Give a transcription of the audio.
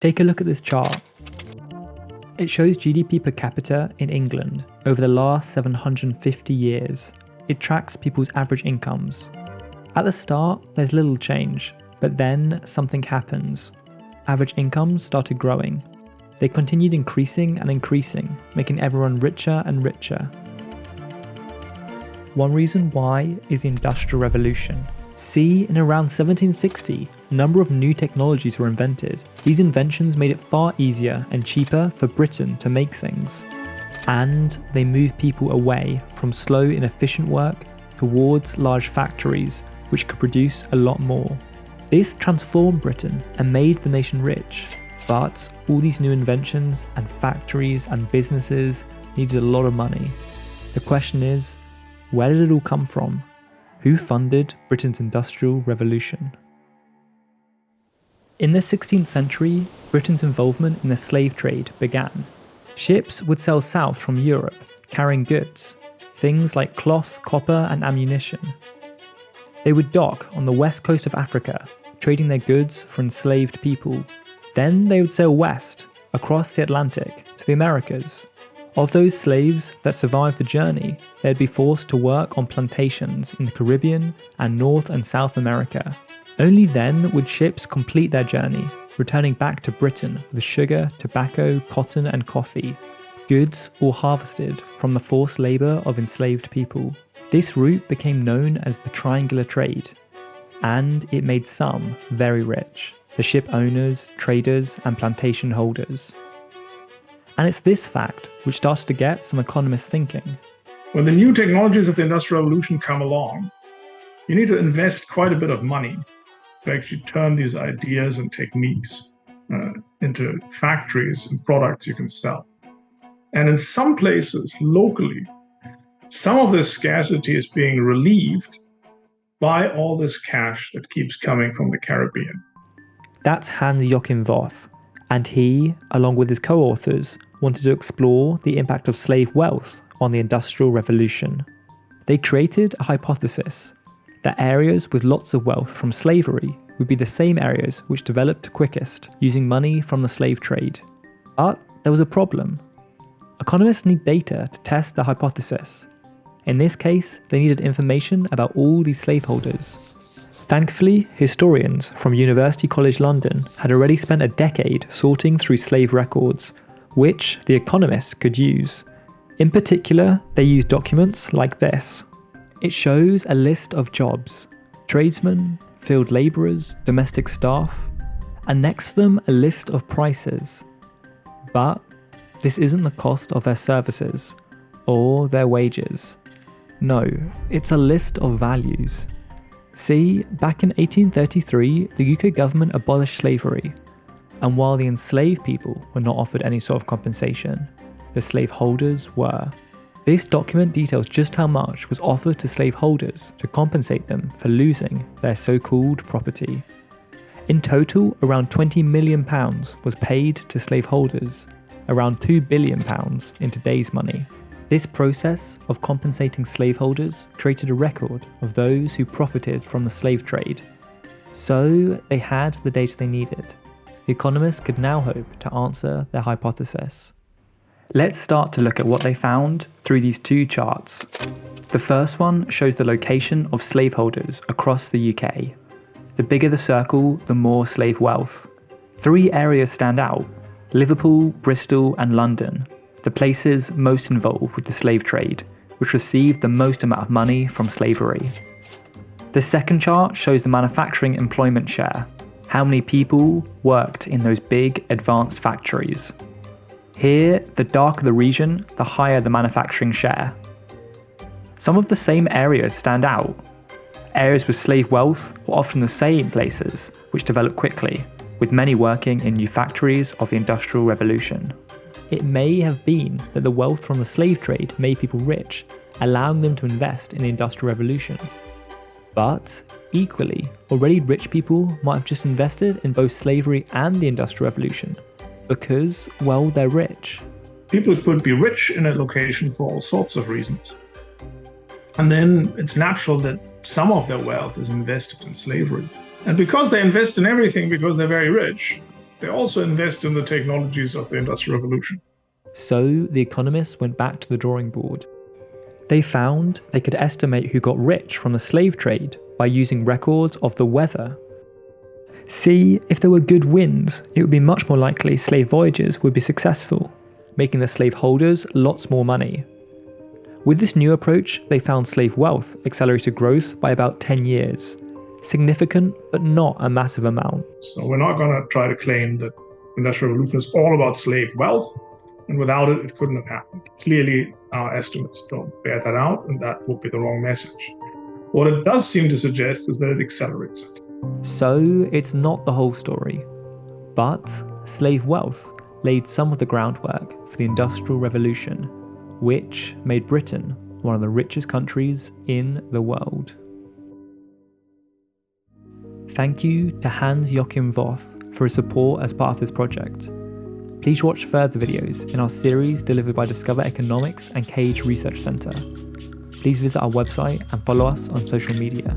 Take a look at this chart. It shows GDP per capita in England over the last 750 years. It tracks people's average incomes. At the start, there's little change, but then something happens. Average incomes started growing. They continued increasing and increasing, making everyone richer and richer. One reason why is the Industrial Revolution. See, in around 1760, a number of new technologies were invented. These inventions made it far easier and cheaper for Britain to make things. And they moved people away from slow, inefficient work towards large factories, which could produce a lot more. This transformed Britain and made the nation rich. But all these new inventions and factories and businesses needed a lot of money. The question is, where did it all come from? Who funded Britain's Industrial Revolution? In the 16th century, Britain's involvement in the slave trade began. Ships would sail south from Europe, carrying goods, things like cloth, copper, and ammunition. They would dock on the west coast of Africa, trading their goods for enslaved people. Then they would sail west, across the Atlantic, to the Americas. Of those slaves that survived the journey, they'd be forced to work on plantations in the Caribbean and North and South America. Only then would ships complete their journey, returning back to Britain with sugar, tobacco, cotton, and coffee, goods all harvested from the forced labour of enslaved people. This route became known as the triangular trade, and it made some very rich: the ship owners, traders, and plantation holders. And it's this fact which started to get some economists thinking. When the new technologies of the Industrial Revolution come along, you need to invest quite a bit of money to actually turn these ideas and techniques into factories and products you can sell. And in some places, locally, some of this scarcity is being relieved by all this cash that keeps coming from the Caribbean. That's Hans-Joachim Voth, and he, along with his co-authors, wanted to explore the impact of slave wealth on the Industrial Revolution. They created a hypothesis that areas with lots of wealth from slavery would be the same areas which developed quickest using money from the slave trade. But there was a problem. Economists need data to test the hypothesis. In this case, they needed information about all these slaveholders. Thankfully, historians from University College London had already spent a decade sorting through slave records, which the economists could use. In particular, they used documents like this. It shows a list of jobs: tradesmen, field labourers, domestic staff, and next to them a list of prices. But this isn't the cost of their services or their wages. No, it's a list of values. See, back in 1833, the UK government abolished slavery, and while the enslaved people were not offered any sort of compensation, the slaveholders were. This document details just how much was offered to slaveholders to compensate them for losing their so-called property. In total, around £20 million was paid to slaveholders, around £2 billion in today's money. This process of compensating slaveholders created a record of those who profited from the slave trade. So they had the data they needed. The economists could now hope to answer their hypothesis. Let's start to look at what they found through these two charts. The first one shows the location of slaveholders across the UK. The bigger the circle, the more slave wealth. 3 areas stand out: Liverpool, Bristol, and London, the places most involved with the slave trade, which received the most amount of money from slavery. The second chart shows the manufacturing employment share, how many people worked in those big advanced factories. Here, the darker the region, the higher the manufacturing share. Some of the same areas stand out. Areas with slave wealth were often the same places which developed quickly, with many working in new factories of the Industrial Revolution. It may have been that the wealth from the slave trade made people rich, allowing them to invest in the Industrial Revolution. But, equally, already rich people might have just invested in both slavery and the Industrial Revolution, because, well, they're rich. People could be rich in a location for all sorts of reasons. And then it's natural that some of their wealth is invested in slavery. And because they invest in everything because they're very rich, They also invest in the technologies of the Industrial Revolution. So the economists went back to the drawing board. They found they could estimate who got rich from the slave trade by using records of the weather. See, if there were good winds, it would be much more likely slave voyages would be successful, making the slave holders lots more money. With this new approach, they found slave wealth accelerated growth by about 10 years. Significant, but not a massive amount. So we're not going to try to claim that the Industrial Revolution is all about slave wealth, and without it, it couldn't have happened. Clearly, our estimates don't bear that out, and that would be the wrong message. What it does seem to suggest is that it accelerates it. So it's not the whole story. But slave wealth laid some of the groundwork for the Industrial Revolution, which made Britain one of the richest countries in the world. Thank you to Hans-Joachim Voth for his support as part of this project. Please watch further videos in our series delivered by Discover Economics and Cage Research Centre. Please visit our website and follow us on social media.